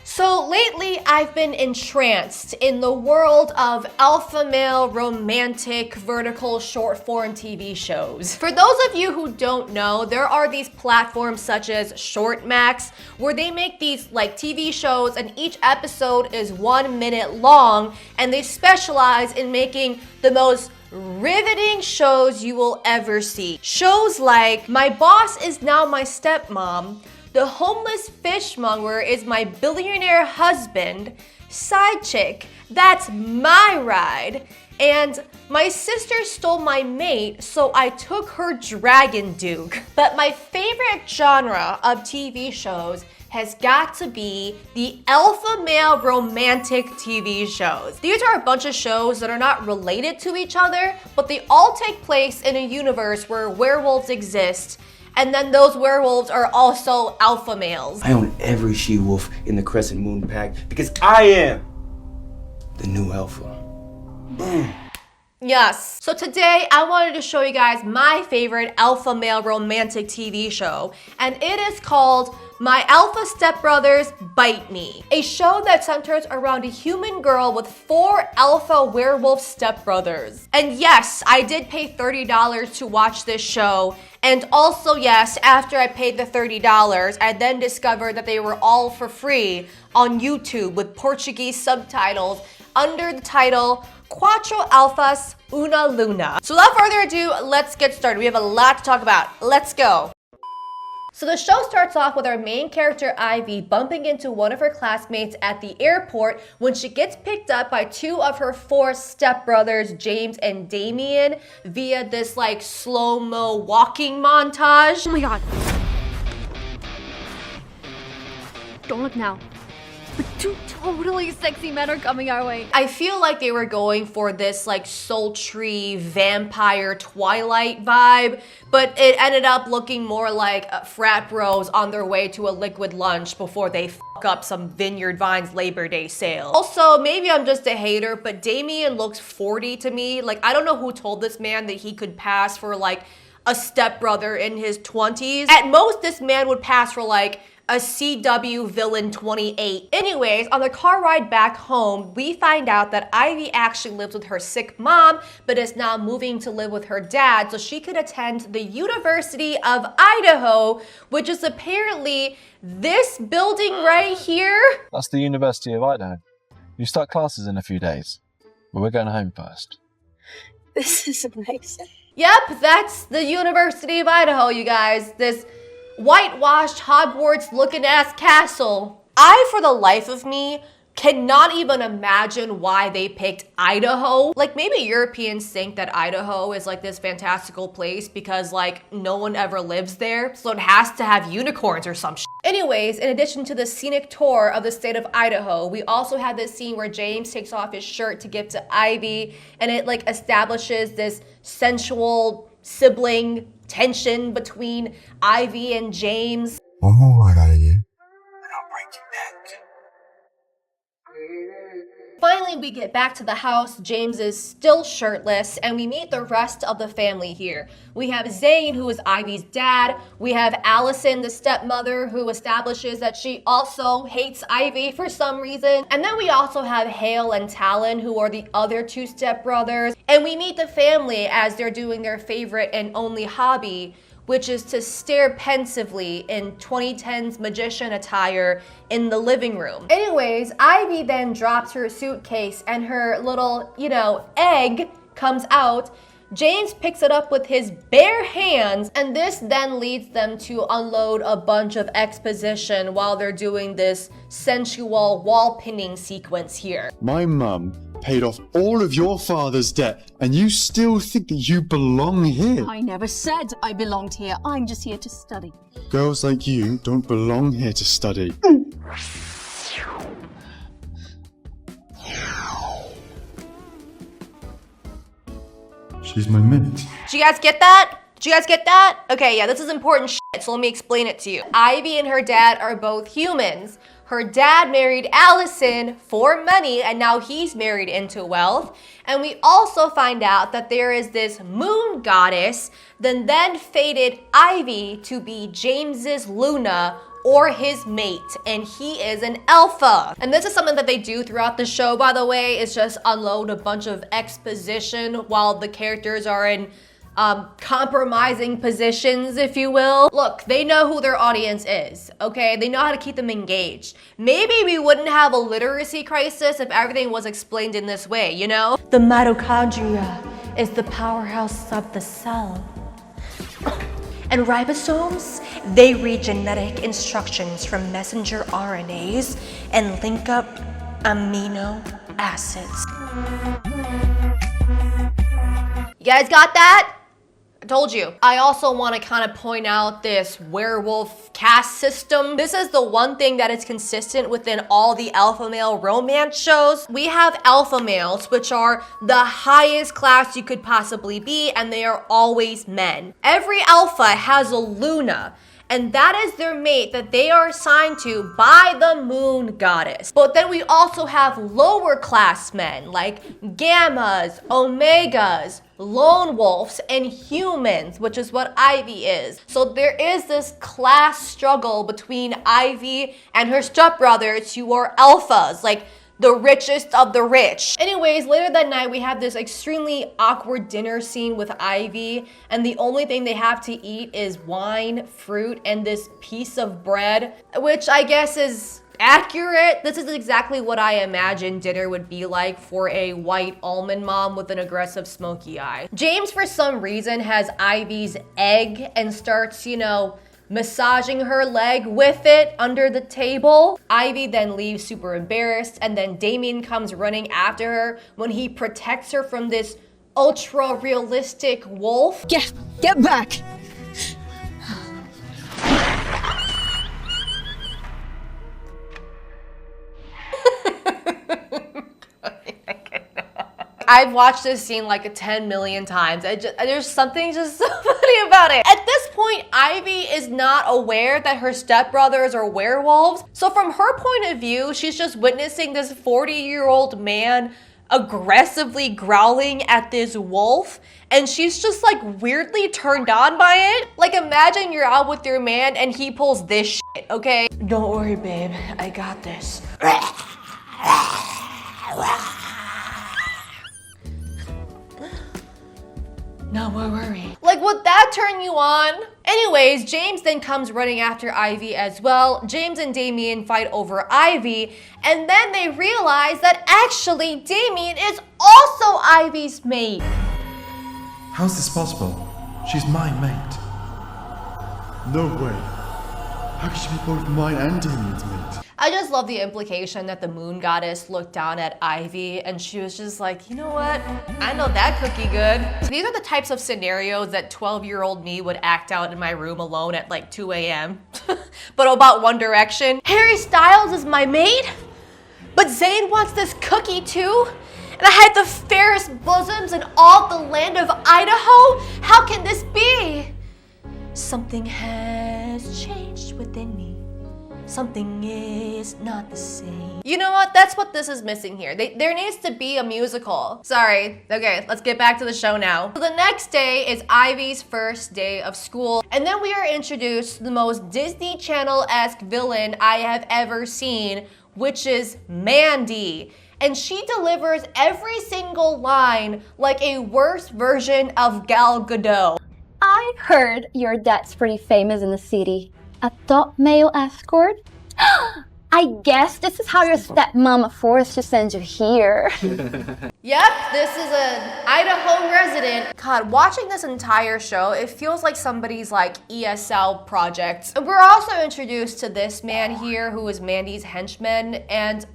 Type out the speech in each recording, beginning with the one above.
So lately, I've been entranced in the world of alpha male romantic vertical short form TV shows. For those of you who don't know, there are these platforms such as Shortmax where they make these like TV shows and each episode is 1 minute long, and they specialize in making the most riveting shows you will ever see. Shows like My Boss Is Now My Stepmom, The Homeless Fishmonger Is My Billionaire Husband, Side Chick, That's My Ride, and My Sister Stole My Mate, So I Took Her Dragon Duke. But my favorite genre of TV shows has got to be the alpha male romantic TV shows. These are a bunch of shows that are not related to each other, but they all take place in a universe where werewolves exist, and then those werewolves are also alpha males. I own every she-wolf in the Crescent Moon Pack because I am the new alpha. Yes. So today I wanted to show you guys my favorite alpha male romantic TV show, and it is called My Alpha Stepbrothers Bite Me, a show that centers around a human girl with 4 alpha werewolf stepbrothers. And yes, I did pay $30 to watch this show, and also yes, after I paid the $30, I then discovered that they were all for free on YouTube with Portuguese subtitles under the title Quatro Alphas Una Luna. So without further ado, let's get started. We have a lot to talk about. Let's go. So the show starts off with our main character Ivy bumping into one of her classmates at the airport when she gets picked up by 2 of her 4 stepbrothers, James and Damien, via this like slow-mo walking montage. Oh my god. Don't look now. But 2 totally sexy men are coming our way. I feel like they were going for this like sultry vampire Twilight vibe, but it ended up looking more like frat bros on their way to a liquid lunch before they fuck up some Vineyard Vines Labor Day sale. Also, maybe I'm just a hater, but Damien looks 40 to me. Like, I don't know who told this man that he could pass for like a stepbrother in his 20s. At most, this man would pass for like a CW villain 28. Anyways, on the car ride back home, we find out that Ivy actually lives with her sick mom, but is now moving to live with her dad so she could attend the University of Idaho, which is apparently this building right here. That's the University of Idaho. You start classes in a few days, but we're going home first. This is amazing. Yep, that's the University of Idaho, you guys. This whitewashed Hogwarts looking ass castle. I, for the life of me, cannot even imagine why they picked Idaho. Like, maybe Europeans think that Idaho is like this fantastical place because like no one ever lives there, so it has to have unicorns or some shit. Anyways, in addition to the scenic tour of the state of Idaho, we also have this scene where James takes off his shirt to give to Ivy, and it like establishes this sensual sibling tension between Ivy and James. One more word out of you, and I'll break your neck. Finally, we get back to the house. James is still shirtless, and we meet the rest of the family here. We have Zane, who is Ivy's dad. We have Allison, the stepmother, who establishes that she also hates Ivy for some reason. And then we also have Hale and Talon, who are the other 2 stepbrothers. And we meet the family as they're doing their favorite and only hobby, which is to stare pensively in 2010's magician attire in the living room. Anyways, Ivy then drops her suitcase and her little, egg comes out. James picks it up with his bare hands, and this then leads them to unload a bunch of exposition while they're doing this sensual wall pinning sequence here. My mum paid off all of your father's debt, and you still think that you belong here. I never said I belonged here. I'm just here to study. Girls like you don't belong here to study. She's my mint. Did you guys get that? Do you guys get that? Okay, yeah, this is important shit, so let me explain it to you. Ivy and her dad are both humans. Her dad married Allison for money, and now he's married into wealth. And we also find out that there is this moon goddess, then fated Ivy to be James's Luna, or his mate, and he is an alpha. And this is something that they do throughout the show, by the way, is just unload a bunch of exposition while the characters are in compromising positions, if you will. Look, they know who their audience is, okay? They know how to keep them engaged. Maybe we wouldn't have a literacy crisis if everything was explained in this way, you know? The mitochondria is the powerhouse of the cell. And ribosomes, they read genetic instructions from messenger RNAs and link up amino acids. You guys got that? I told you. I also want to kind of point out this werewolf caste system. This is the one thing that is consistent within all the alpha male romance shows. We have alpha males, which are the highest class you could possibly be, and they are always men. Every alpha has a Luna, and that is their mate that they are assigned to by the moon goddess. But then we also have lower class men like gammas, omegas, lone wolves, and humans, which is what Ivy is. So there is this class struggle between Ivy and her stepbrothers who are alphas, like the richest of the rich. Anyways, later that night, we have this extremely awkward dinner scene with Ivy, and the only thing they have to eat is wine, fruit, and this piece of bread, which I guess is accurate. This is exactly what I imagined dinner would be like for a white almond mom with an aggressive smoky eye. James, for some reason, has Ivy's egg and starts, you know, massaging her leg with it under the table. Ivy then leaves super embarrassed, and then Damien comes running after her when he protects her from this ultra realistic wolf. Get back! I've watched this scene like 10 million times. There's something just so funny about it. At this point, Ivy is not aware that her stepbrothers are werewolves. So from her point of view, she's just witnessing this 40-year-old man aggressively growling at this wolf, and she's just like weirdly turned on by it. Like, imagine you're out with your man and he pulls this shit, okay? Don't worry, babe, I got this. No more worry. Like, would that turn you on? Anyways, James then comes running after Ivy as well. James and Damien fight over Ivy, and then they realize that actually Damien is also Ivy's mate. How's this possible? She's my mate. No way. How could she be both mine and Damien's mate? I just love the implication that the moon goddess looked down at Ivy and she was just like, you know what? I know that cookie good. These are the types of scenarios that 12-year-old me would act out in my room alone at like 2 a.m. But about One Direction. Harry Styles is my mate, but Zayn wants this cookie too? And I had the fairest bosoms in all the land of Idaho? How can this be? Something has changed within me. Something is not the same. You know what? That's what this is missing here. There needs to be a musical. Sorry. Okay, let's get back to the show now. So the next day is Ivy's first day of school, and then we are introduced to the most Disney Channel-esque villain I have ever seen, which is Mandy. And she delivers every single line like a worse version of Gal Gadot. I heard your dad's pretty famous in the city. A top male escort? I guess this is how your stepmom forced to send you here. Yep, this is an Idaho resident. God, watching this entire show, it feels like somebody's like ESL project. And we're also introduced to this man here who is Mandy's henchman, and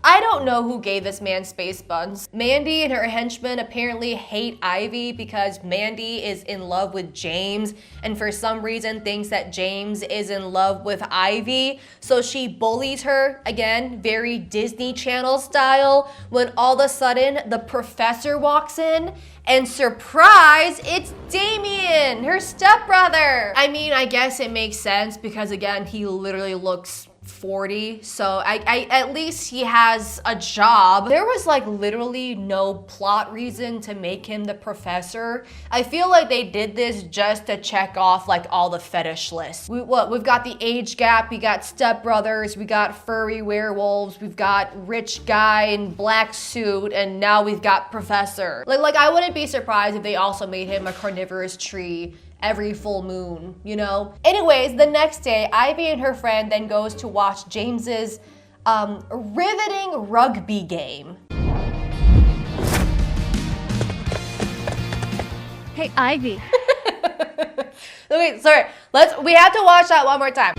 I don't know who gave this man space buns. Mandy and her henchmen apparently hate Ivy because Mandy is in love with James and for some reason thinks that James is in love with Ivy. So she bullies her, again, very Disney Channel style, when all of a sudden the professor walks in and surprise, it's Damien, her stepbrother. I mean, I guess it makes sense because again, he literally looks 40, so I at least he has a job. There was like literally no plot reason to make him the professor. I feel like they did this just to check off like all the fetish lists. We've got the age gap, we got stepbrothers, we got furry werewolves, we've got rich guy in black suit, and now we've got professor. Like I wouldn't be surprised if they also made him a carnivorous tree every full moon, you know? Anyways, the next day, Ivy and her friend then goes to watch James's riveting rugby game. Hey, Ivy. Okay, sorry, we have to watch that one more time.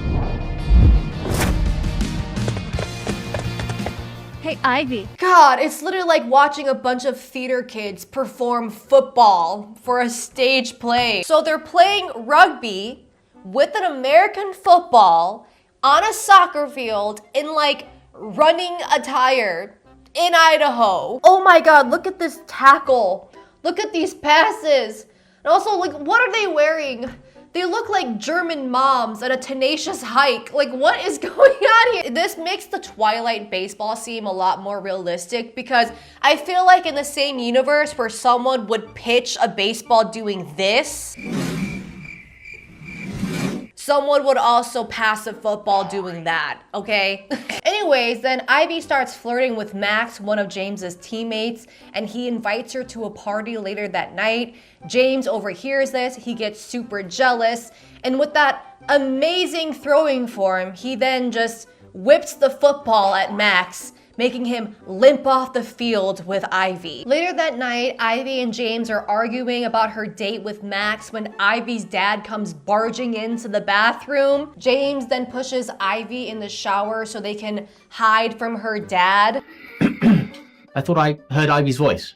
Hey, Ivy. God, it's literally like watching a bunch of theater kids perform football for a stage play. So they're playing rugby with an American football on a soccer field in like running attire in Idaho. Oh my God, look at this tackle. Look at these passes. And also, like, what are they wearing? They look like German moms at a tenacious hike. Like, what is going on here? This makes the Twilight baseball seem a lot more realistic because I feel like in the same universe where someone would pitch a baseball doing this, someone would also pass a football doing that, okay? Anyways, then Ivy starts flirting with Max, one of James's teammates, and he invites her to a party later that night. James overhears this, he gets super jealous, and with that amazing throwing form, he then just whips the football at Max, making him limp off the field with Ivy. Later that night, Ivy and James are arguing about her date with Max when Ivy's dad comes barging into the bathroom. James then pushes Ivy in the shower so they can hide from her dad. I thought I heard Ivy's voice.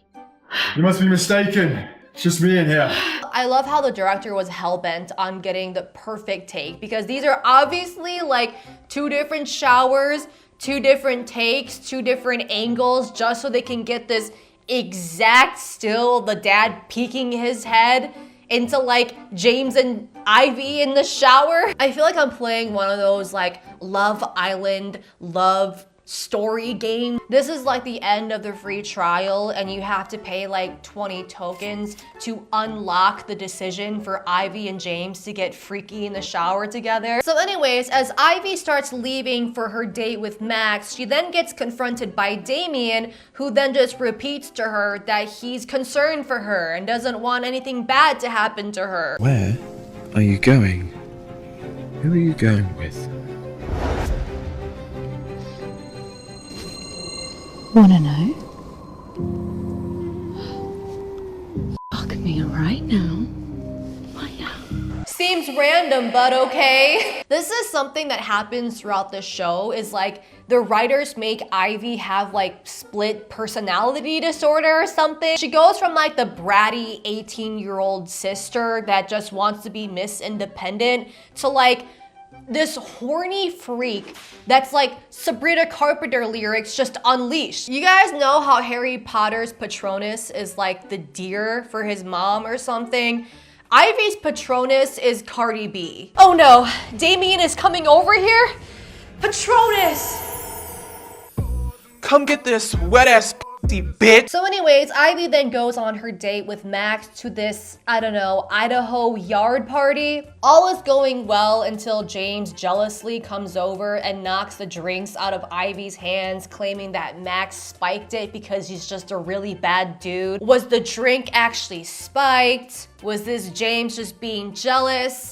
You must be mistaken. It's just me in here. I love how the director was hell-bent on getting the perfect take because these are obviously like two different showers, two different takes, two different angles, just so they can get this exact still, the dad peeking his head into like James and Ivy in the shower. I feel like I'm playing one of those like Love Island love story game. This is like the end of the free trial and you have to pay like 20 tokens to unlock the decision for Ivy and James to get freaky in the shower together. So anyways, as Ivy starts leaving for her date with Max, she then gets confronted by Damien, who then just repeats to her that he's concerned for her and doesn't want anything bad to happen to her. Where are you going? Who are you going with? Wanna know? Fuck me right now. Seems random, but okay. This is something that happens throughout the show is like the writers make Ivy have like split personality disorder or something. She goes from like the bratty 18-year-old sister that just wants to be Miss Independent to like this horny freak that's like Sabrina Carpenter lyrics just unleashed. You guys know how Harry Potter's Patronus is like the deer for his mom or something? Ivy's Patronus is Cardi B. Oh no, Damien is coming over here? Patronus! Come get this wet ass bitch. So anyways, Ivy then goes on her date with Max to this, I don't know, Idaho yard party. All is going well until James jealously comes over and knocks the drinks out of Ivy's hands, claiming that Max spiked it because he's just a really bad dude. Was the drink actually spiked? Was this James just being jealous?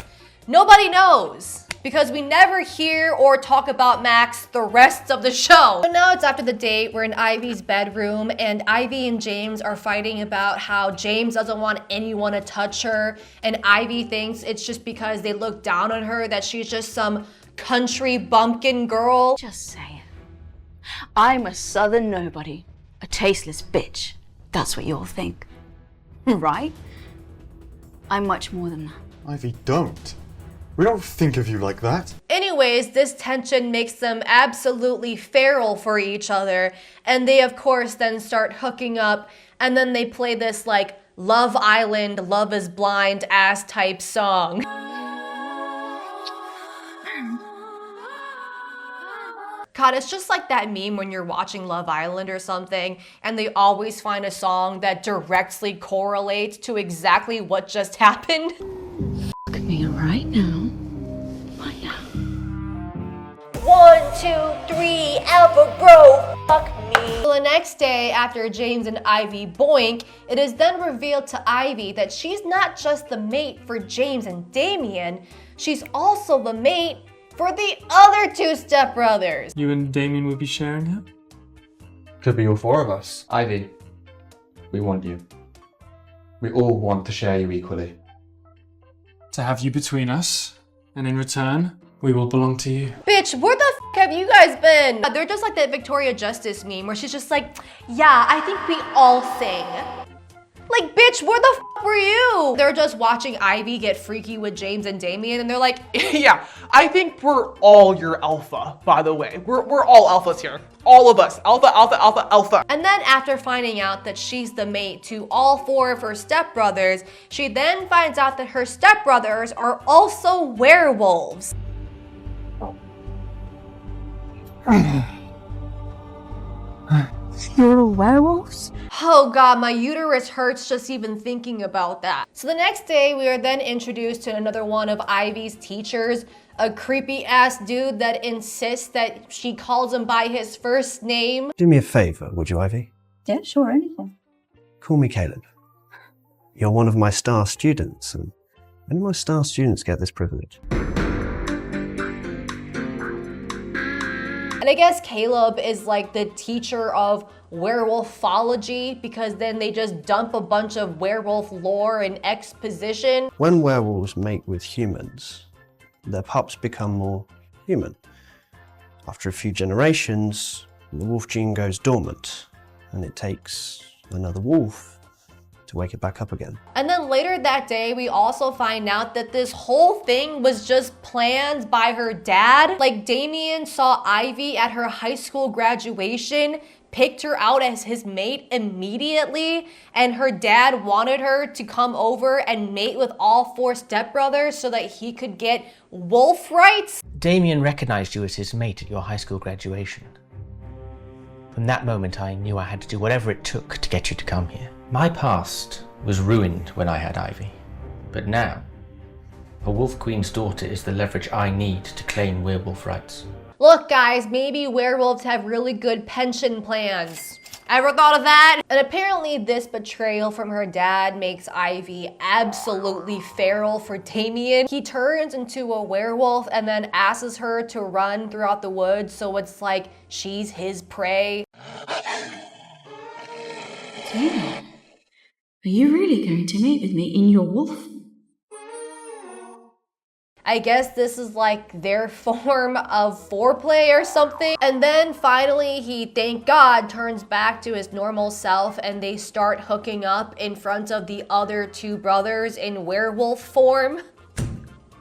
Nobody knows, because we never hear or talk about Max the rest of the show. So now it's after the date, we're in Ivy's bedroom and Ivy and James are fighting about how James doesn't want anyone to touch her and Ivy thinks it's just because they look down on her, that she's just some country bumpkin girl. Just saying. I'm a southern nobody, a tasteless bitch. That's what you'll think. Right? I'm much more than that. Ivy, don't. We don't think of you like that. Anyways, this tension makes them absolutely feral for each other, and they of course then start hooking up, and then they play this like Love Island, Love is Blind ass type song. God, it's just like that meme when you're watching Love Island or something, and they always find a song that directly correlates to exactly what just happened. Fuck me right now. Right now. 1, 2, 3, Alpha bro, fuck me. So the next day, after James and Ivy boink, it is then revealed to Ivy that she's not just the mate for James and Damien, she's also the mate for the other two stepbrothers. You and Damien would be sharing it? Could be all four of us. Ivy, we want you. We all want to share you equally. To have you between us, and in return, we will belong to you. Bitch, where the f have you guys been? They're just like that Victoria Justice meme where she's just like, yeah, I think we all sing. Like, bitch, where the f were you? They're just watching Ivy get freaky with James and Damien, and they're like, yeah, I think we're all your alpha, by the way. We're all alphas here. All of us. Alpha, alpha, alpha, alpha. And then after finding out that she's the mate to all four of her stepbrothers, she then finds out that her stepbrothers are also werewolves. You're all werewolves? Oh God, my uterus hurts just even thinking about that. So the next day, we are then introduced to another one of Ivy's teachers, a creepy ass dude that insists that she calls him by his first name. Do me a favour, would you, Ivy? Yeah, sure, anything. Call me Caleb. You're one of my star students, and only my star students get this privilege. And I guess Caleb is like the teacher of werewolfology, because then they just dump a bunch of werewolf lore and exposition. When werewolves mate with humans, their pups become more human. After a few generations, the wolf gene goes dormant, and it takes another wolf to wake it back up again. And then later that day, we also find out that this whole thing was just planned by her dad. Like, Damien saw Ivy at her high school graduation, picked her out as his mate immediately, and her dad wanted her to come over and mate with all four stepbrothers so that he could get wolf rights. Damien recognized you as his mate at your high school graduation. From that moment, I knew I had to do whatever it took to get you to come here. My past was ruined when I had Ivy, but now, a Wolf Queen's daughter is the leverage I need to claim werewolf rights. Look guys, maybe werewolves have really good pension plans. Ever thought of that? And apparently this betrayal from her dad makes Ivy absolutely feral for Damien. He turns into a werewolf and then asks her to run throughout the woods, so it's like she's his prey. Damien, are you really going to mate with me in your wolf? I guess this is like their form of foreplay or something. And then finally he, thank God, turns back to his normal self and they start hooking up in front of the other two brothers in werewolf form.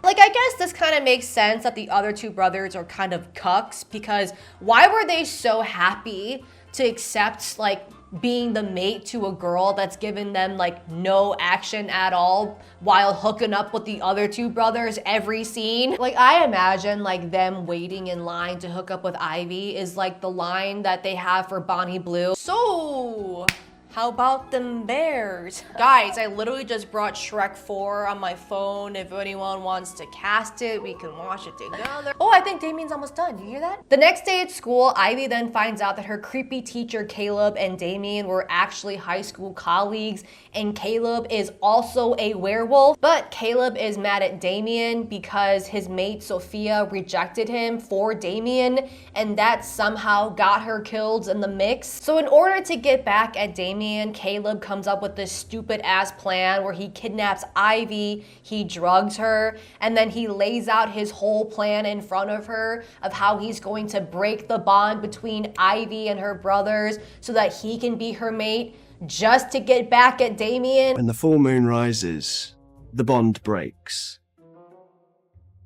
Like, I guess this kind of makes sense that the other two brothers are kind of cucks, because why were they so happy to accept like being the mate to a girl that's given them like no action at all while hooking up with the other two brothers every scene? Like, I imagine like them waiting in line to hook up with Ivy is like the line that they have for Bonnie Blue. So, how about them bears? Guys, I literally just brought Shrek 4 on my phone. If anyone wants to cast it, we can watch it together. Oh, I think Damien's almost done. You hear that? The next day at school, Ivy then finds out that her creepy teacher Caleb and Damien were actually high school colleagues, and Caleb is also a werewolf. But Caleb is mad at Damien because his mate Sophia rejected him for Damien, and that somehow got her killed in the mix. So in order to get back at Damien, Damien, Caleb comes up with this stupid ass plan where he kidnaps Ivy, he drugs her, and then he lays out his whole plan in front of her of how he's going to break the bond between Ivy and her brothers so that he can be her mate just to get back at Damien. When the full moon rises, the bond breaks.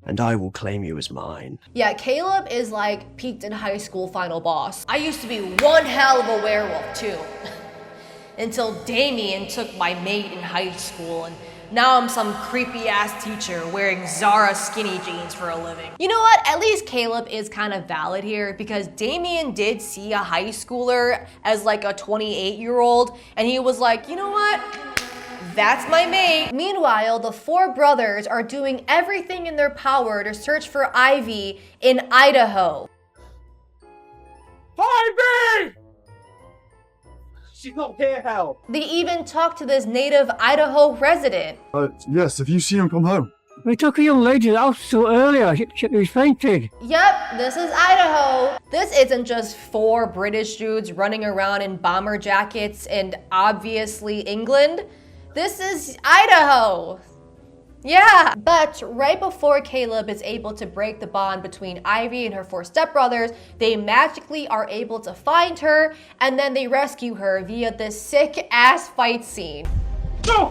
And I will claim you as mine. Yeah, Caleb is like peaked in high school final boss. I used to be one hell of a werewolf too. Until Damien took my mate in high school, and now I'm some creepy ass teacher wearing Zara skinny jeans for a living. You know what? At least Caleb is kind of valid here because Damien did see a high schooler as like a 28-year-old, and he was like, you know what? That's my mate. Meanwhile, the four brothers are doing everything in their power to search for Ivy in Idaho. Ivy! She's not here, Hal. They even talk to this native Idaho resident. Yes, have you seen him come home? We took a young lady to the hospital earlier. She was fainted. Yep, this is Idaho. This isn't just four British dudes running around in bomber jackets and obviously England. This is Idaho. Yeah, but right before Caleb is able to break the bond between Ivy and her four stepbrothers, they magically are able to find her, and then they rescue her via this sick-ass fight scene. No!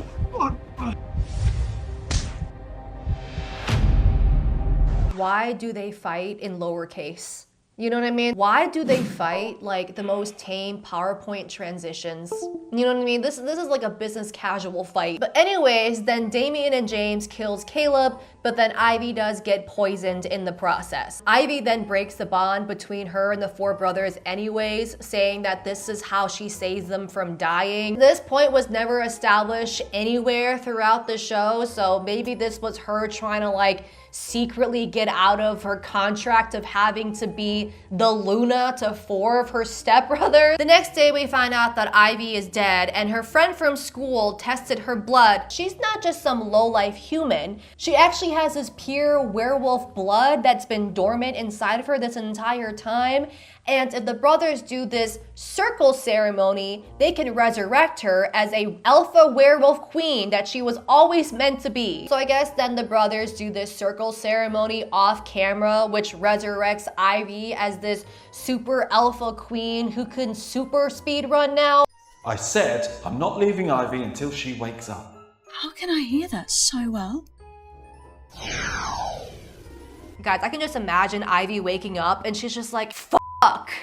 Why do they fight in lowercase? You know what I mean? Why do they fight like the most tame PowerPoint transitions? You know what I mean? This is like a business casual fight. But anyways, then Damien and James kills Caleb, but then Ivy does get poisoned in the process. Ivy then breaks the bond between her and the four brothers anyways, saying that this is how she saves them from dying. This point was never established anywhere throughout the show, so maybe this was her trying to like secretly get out of her contract of having to be the Luna to four of her stepbrothers. The next day we find out that Ivy is dead and her friend from school tested her blood. She's not just some low-life human. She actually has this pure werewolf blood that's been dormant inside of her this entire time. And if the brothers do this circle ceremony, they can resurrect her as a alpha werewolf queen that she was always meant to be. So I guess then the brothers do this circle ceremony off camera, which resurrects Ivy as this super alpha queen who can super speed run now. I said I'm not leaving Ivy until she wakes up. How can I hear that so well? Guys, I can just imagine Ivy waking up and she's just like, fuck.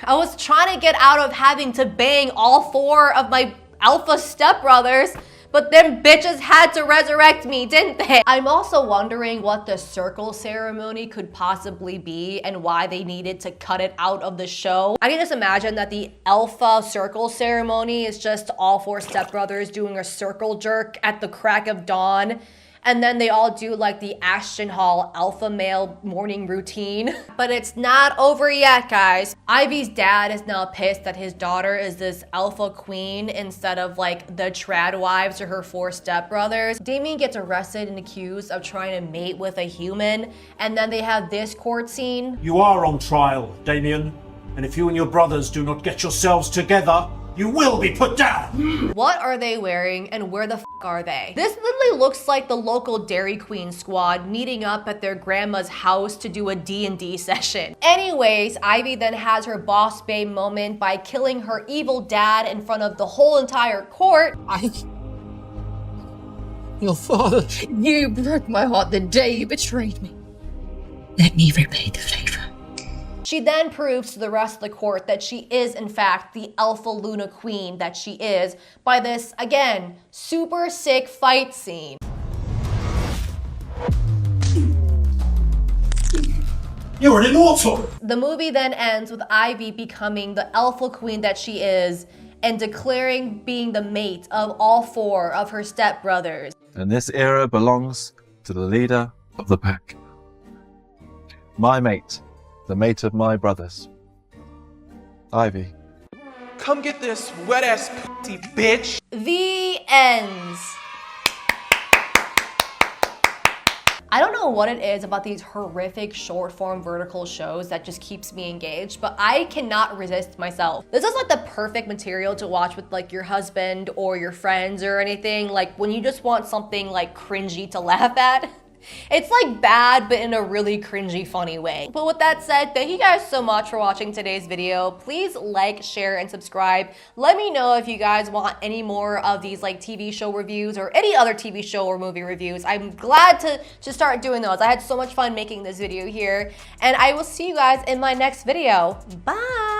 I was trying to get out of having to bang all four of my alpha stepbrothers, but them bitches had to resurrect me, didn't they? I'm also wondering what the circle ceremony could possibly be and why they needed to cut it out of the show. I can just imagine that the alpha circle ceremony is just all four stepbrothers doing a circle jerk at the crack of dawn. And then they all do like the Ashton Hall alpha male morning routine. But it's not over yet, guys. Ivy's dad is now pissed that his daughter is this alpha queen instead of like the trad wives or her four stepbrothers. Damien gets arrested and accused of trying to mate with a human. And then they have this court scene. You are on trial, Damien. And if you and your brothers do not get yourselves together, you will be put down! What are they wearing and where the f are they? This literally looks like the local Dairy Queen squad meeting up at their grandma's house to do a D&D session. Anyways, Ivy then has her boss babe moment by killing her evil dad in front of the whole entire court. Your father. You broke my heart the day you betrayed me. Let me repay the favor. She then proves to the rest of the court that she is, in fact, the Alpha Luna Queen that she is by this, again, super sick fight scene. You're an immortal! The movie then ends with Ivy becoming the Alpha Queen that she is and declaring being the mate of all four of her stepbrothers. And this era belongs to the leader of the pack. My mate. The mate of my brothers. Ivy. Come get this wet-ass pussy, bitch. The ends. I don't know what it is about these horrific short form vertical shows that just keeps me engaged, but I cannot resist myself. This is like the perfect material to watch with like your husband or your friends or anything, like when you just want something like cringy to laugh at. It's like bad, but in a really cringy, funny way. But with that said, thank you guys so much for watching today's video. Please like, share, and subscribe. Let me know if you guys want any more of these like TV show reviews or any other TV show or movie reviews. I'm glad to start doing those. I had so much fun making this video here, and I will see you guys in my next video. Bye!